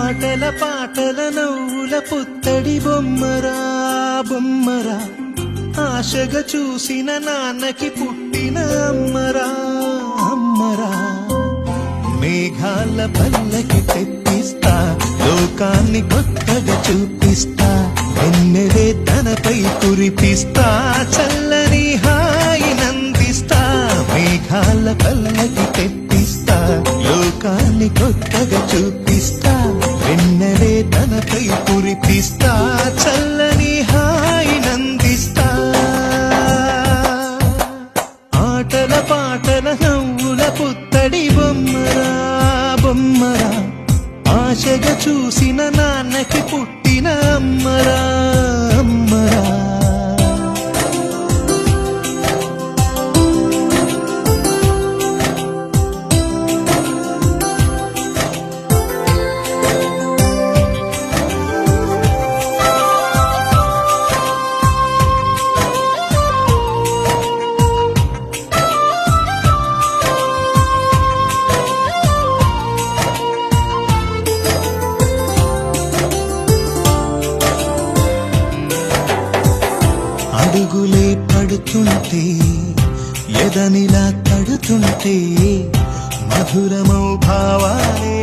ఆటల పాటల నవ్వుల పుత్తడి బొమ్మరా బొమ్మరా, ఆశగా చూసిన నాన్నకి పుట్టిన అమ్మరా అమ్మరా. మేఘాల పల్లకి తెప్పిస్తా, లోకాన్ని కొత్తగా చూపిస్తా, వెన్నెలే తనపై కురిపిస్తా, చల్లని హాయి నందిస్తా. మేఘాల పల్లకి తెప్పిస్తా, లోకాన్ని కొత్తగా చూపిస్తా, వెన్నెలే తనపై కురిపిస్తా, చల్లని హాయి నందిస్తా. ఆటల పాటల నవ్వుల పుత్తడి బొమ్మరా బొమ్మరా, ఆశగా చూసిన నాన్నకి పుట్టిన అమ్మరా అమ్మరా. అడుగులే పడుతుంటే, ఎదనిలా తడుతుంటే, మధురమౌ భావాలే